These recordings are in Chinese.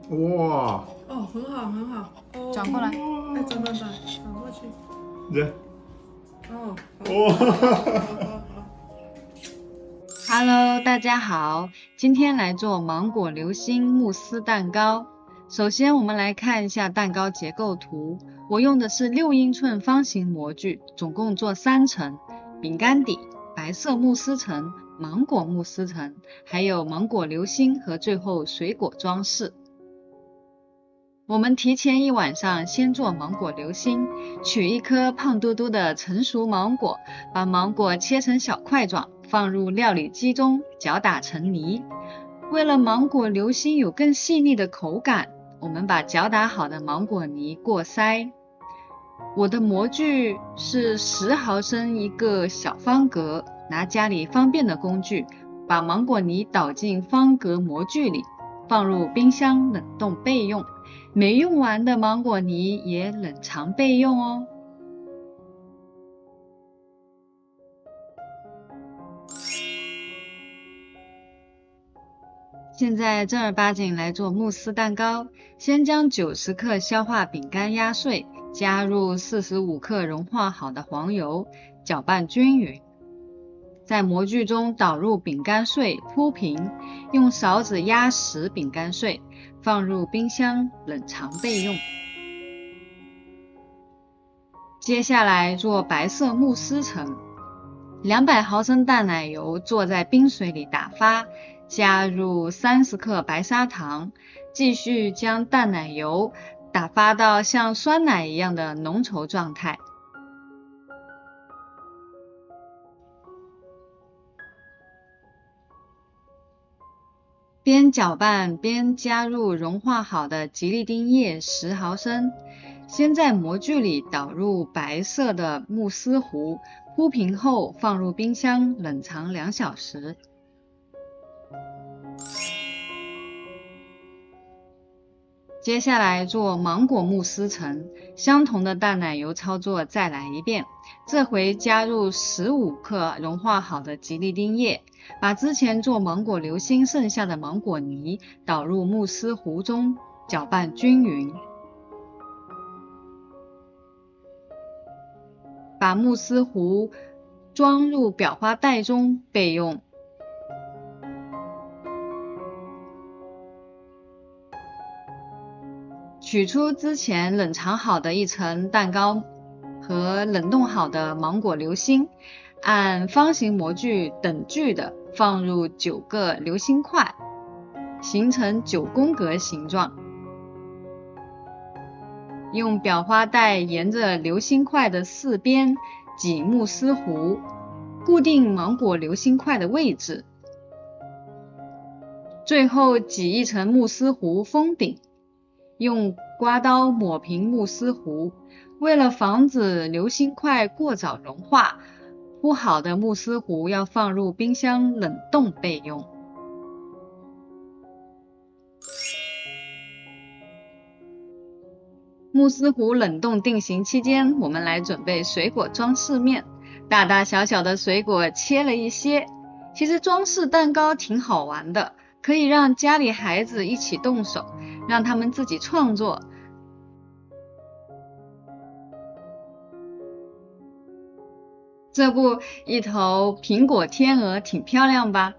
哇，哦，很好，很好。哦，转过来。哎，转转，转过去。对，哦，哇，Hello，大家好，今天来做芒果流心慕斯蛋糕。首先，我们来看一下蛋糕结构图。我用的是6英寸方形模具，总共做3层：饼干底、白色慕斯层、芒果慕斯层，还有芒果流心和最后水果装饰。我们提前1晚上先做芒果流心，取一颗胖嘟嘟的成熟芒果，把芒果切成小块状，放入料理机中搅打成泥。为了芒果流心有更细腻的口感，我们把搅打好的芒果泥过筛。我的模具是10毫升一个小方格，拿家里方便的工具，把芒果泥倒进方格模具里，放入冰箱冷冻备用。没用完的芒果泥也冷藏备用哦。现在正儿八经来做慕斯蛋糕，先将90克消化饼干压碎，加入45克融化好的黄油，搅拌均匀。在模具中倒入饼干碎，铺平，用勺子压实饼干碎，放入冰箱冷藏备用。接下来做白色慕斯层，200毫升淡奶油做在冰水里打发，加入30克白砂糖，继续将淡奶油打发到像酸奶一样的浓稠状态。边搅拌边加入融化好的吉利丁液10毫升，先在模具里倒入白色的慕斯糊，铺平后放入冰箱冷藏2小时。接下来做芒果慕斯层，相同的淡奶油操作再来一遍，这回加入15克融化好的吉利丁液，把之前做芒果流心剩下的芒果泥倒入慕斯糊中，搅拌均匀。把慕斯糊装入裱花袋中备用。取出之前冷藏好的一层蛋糕和冷冻好的芒果流心，按方形模具等距的放入9个流心块，形成9宫格形状。用裱花带沿着流心块的4边挤慕斯糊，固定芒果流心块的位置。最后挤一层慕斯糊封顶，用刮刀抹平慕斯糊。为了防止流心块过早融化，铺好的慕斯糊要放入冰箱冷冻备用。慕斯糊冷冻定型期间，我们来准备水果装饰面。大大小小的水果切了一些。其实装饰蛋糕挺好玩的，可以让家里孩子一起动手，让他们自己创作。这不，一头苹果天鹅挺漂亮吧？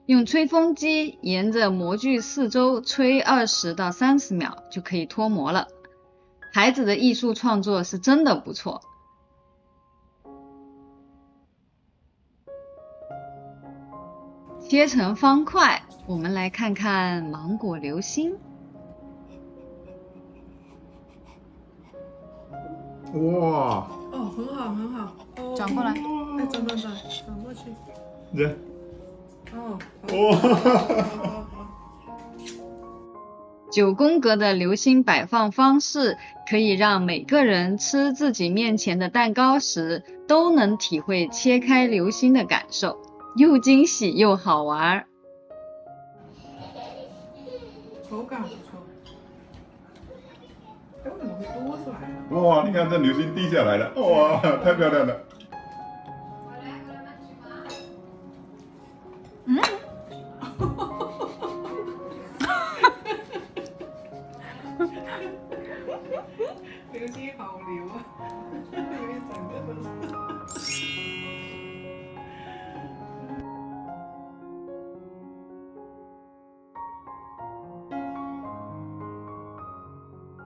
用吹风机沿着模具四周吹20到30秒就可以脱模了。孩子的艺术创作是真的不错。切成方块，我们来看看芒果流心。哇，哦，很好，很好。哦，转过来。哎，转过去。对，哦，哇， 9宫格的流心摆放方式，可以让每个人吃自己面前的蛋糕时，都能体会切开流心的感受，又惊喜又好玩。口感不错。哎，为什么会多出来呢？哇，你看这流星滴下来了，哇，太漂亮了。好流啊，因为整个都是。